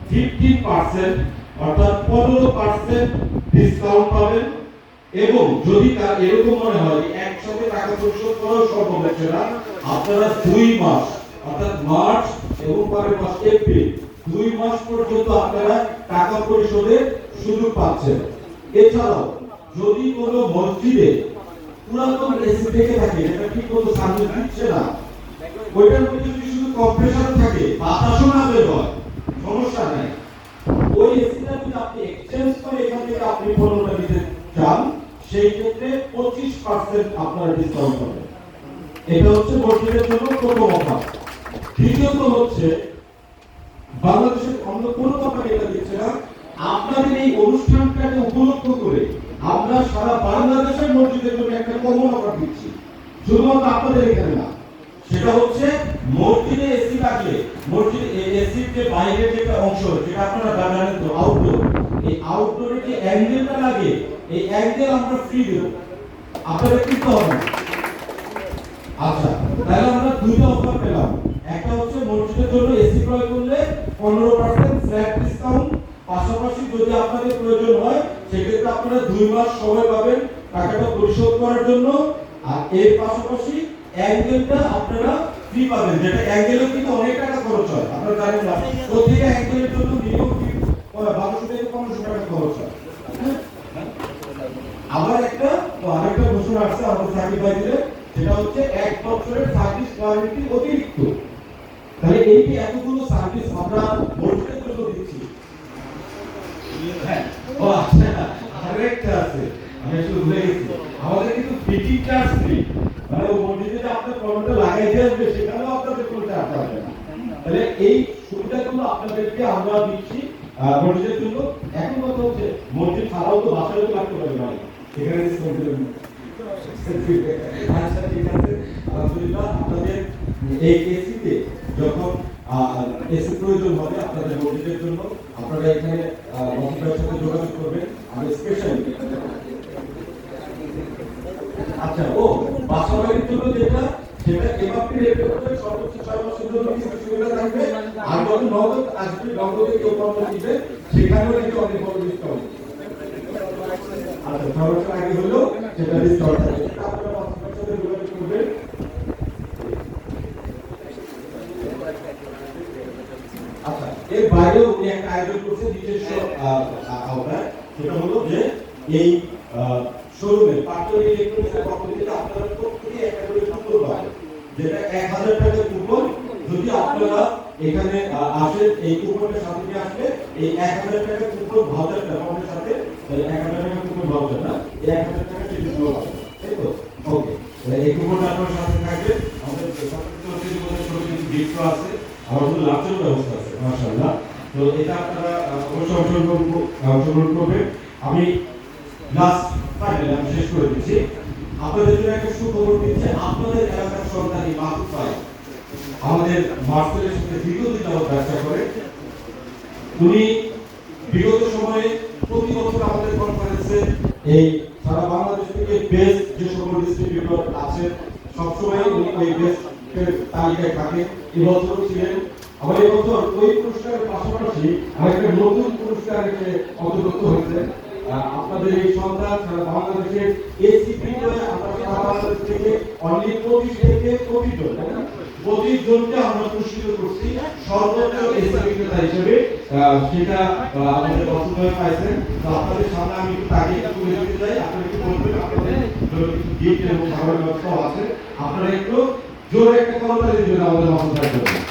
15% অর্থাৎ 15% ডিসকাউন্ট পাবেন। এবং যদি তার এরকম মনে হয় যে একসাথে টাকা পরিশোধ করা সম্ভব হচ্ছে না, আপনারা 2 মাস অর্থাৎ মার্চ এবং পরের মাস এপ্রিল 2 মাস পর্যন্ত আপনারা টাকা পরিশোধের সুযোগ পাচ্ছেন। এছাড়াও যদি কোনো মসজিদে পুরাতন এসি থেকে থাকে, এটা ঠিক মতো সার্ভিস দিচ্ছে না, ওইটার মধ্যে যদি শুধু কম্প্রেসার থাকে, বাতাসও না বের হয়, সমস্যা নাই। ওই এসিটা যদি আপনি এক্সচেঞ্জ করে এখান থেকে আপনি পণ্যটা নিতে চান, সেই ক্ষেত্রে 25% আপনারা ডিসকাউন্ট পাবেন। এটা হচ্ছে মসজিদের জন্য প্রথম অফার। দ্বিতীয়ত হচ্ছে বাংলাদেশের অন্য কোনো কোম্পানি এটা দিচ্ছে না। আপনাদের এই অনুষ্ঠানটাকে উপলক্ষ করে আমরা সারা বাংলাদেশের মসজিদের জন্য একটা কমন অফার দিচ্ছি, শুধুমাত্র আপনাদের এখানে না। সেটা হচ্ছে মসজিদে এসি থাকলে মসজিদ এসির যে বাইরের যে অংশ, যেটা আপনারা জানেন তো আউটডোর, এই আউটডোরে যে অ্যাঙ্গেলটা লাগে, এই অ্যাঙ্গেল আমরা ফ্রি দেব, আপনাদের কিনতে হবে না। আচ্ছা, তাহলে আমরা দুইটা অফার পেলাম। একটা হচ্ছে মসজিদের জন্য এসি ক্রয় করলে 15% ফ্ল্যাট ডিসকাউন্ট, পাশাপাশি যদি আপনাদের প্রয়োজন হয় সেক্ষেত্রে আপনারা 2 মাস সময় পাবেন টাকাটা পরিশোধ করার জন্য। আর এর পাশাপাশি অ্যাঙ্গেলটা আপনারা ফ্রি পাবেন, যেটা অ্যাঙ্গেলে কিন্তু অনেক টাকা খরচ হয়, আপনারা জানেন না। প্রতিটা অ্যাঙ্গেলের জন্য মিনিমাম 1200 থেকে 1500 টাকা খরচ হয়। আবার আরেকটা ঘোষণা আসছে আমাদের সাকিব ভাই দিলে, সেটা হচ্ছে 1 বছরের সার্ভিস ওয়ারেন্টি অতিরিক্ত। তাহলে এই যে এতগুলো সার্ভিস আমরা মসজিদের জন্য দিচ্ছি। হ্যাঁ, ও আচ্ছা, আরেকটা আছে, আমি আসলে ভুলে গেছি, আমাদের কিন্তু ফিটিং চার্জ ফ্রি। মানে ওই মসজিদে যে আপনার কর্মটা লাগাই দিয়ে আসবে, সেখানেও আপনাদের কোনো চার্জ লাগবে না। তাহলে এই সুবিধাগুলো আপনাদেরকে আমরা দিচ্ছি মসজিদের জন্য। এখন কথা হচ্ছে মসজিদ ছাড়াও তো বাসায় তো লাগতে পারে ভাই, এখানে আচ্ছা ঠিক আছে, আলহামদুলিল্লাহ। আপনাদের এই এসিতে যখন এসি প্রয়োজন হবে আপনাদের মসজিদের জন্য, আপনারা এখানে মসজিদের সাথে যোগাযোগ করবেন। আমি স্পেশালি আচ্ছা ও বাসা বাড়ির জন্য যেটা, সেটা এমআরপি রেটে হচ্ছে সর্বোচ্চ 6 মাসের জন্য কিছু সুবিধা থাকবে। আর যখন নগদ আসবে, নগদে কেউ পণ্য দিবে, সেখানেও কিন্তু অনেক বড় ডিসকাউন্ট। আচ্ছা, 6 বছর আগে হলো সেটা ডিসকাউন্ট থাকবে, আপনারা মসজিদের সাথে যোগাযোগ করবেন। আচ্ছা, এর বাইরেও উনি একটা আয়োজন করছে নিজস্ব আওতায়, সেটা হলো যে এই শোরুমে পাটলি ইলেকট্রনিক্সের পক্ষ থেকে আপনারা প্রত্যেকে একটা করে কুপন পাবেন, যেটা 1000 টাকার কুপন। যদি আপনারা এখানে আসেন, এই কুপনটার সাথে নিয়ে আসলে এই 1000 টাকার কুপন ভাউচার আমাদের সাথে, 1000 টাকার কুপন ভাউচার না, এই 1000 টাকা সেটি শুরু হবে, তাই তো? ওকে, এই কুপনটা আপনার সাথে থাকবে। আমাদের ছোট কিছু গিফট আছে, আমার শুধু লাঞ্চের ব্যবস্থা আছে, মাশাআল্লাহ। তো এটা আপনারা অবশ্যই অংশগ্রহণ করবেন। আমি লাস্ট ফাইনালি আমি শেষ করে দিচ্ছি, আপনাদের জন্য একটা সুখবর দিচ্ছে। আপনাদের এলাকার সরকারি মাহফুজ ভাই আমাদের মার্সেলের সাথে দীর্ঘদিন যাবত ব্যবসা করে। উনি বিগত সময়ে প্রতি বছর আমাদের কনফারেন্সে এই সারা বাংলাদেশ থেকে বেস্ট যে সকল ডিস্ট্রিবিউটর আছে সবসময় উনি ওই বেস্টের তালিকায় থাকে। এবছর ছিলেন। আবার এবছর ওই পুরস্কারের পাশাপাশি আরেকটা নতুন পুরস্কারকে অন্তর্ভুক্ত হয়েছে। আপনাদের এই সন্তান সারা বাংলাদেশের এসিপি আমরা সারা বাংলাদেশ থেকে অনলি 25 থেকে 25 জনকে আমরা পুরস্কৃত করছি সর্বোচ্চ এসিপি ক্রেতা হিসেবে। সেটা আমাদের বছর পাইছেন। তো আপনাদের সামনে আমি একটু তারিখটা তুলে দিতে চাই, আপনারা একটু বলবেন আপনাদের জন্য কিছু গিফট এবং খাবারের ব্যবস্থাও আছে। আপনারা একটু জোরে একটা করতালি দিবেন আমাদের মাহফুজের জন্য।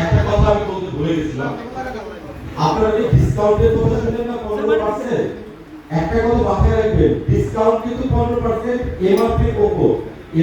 একটা কথা আমি বলতে ভুলে গেছিলাম, আপনারা যে ডিসকাউন্টের কথা শুনলেন না 15%, একটা কথা মাথায় রাখবেন, ডিসকাউন্ট কিন্তু 15% এমআরপি উপর।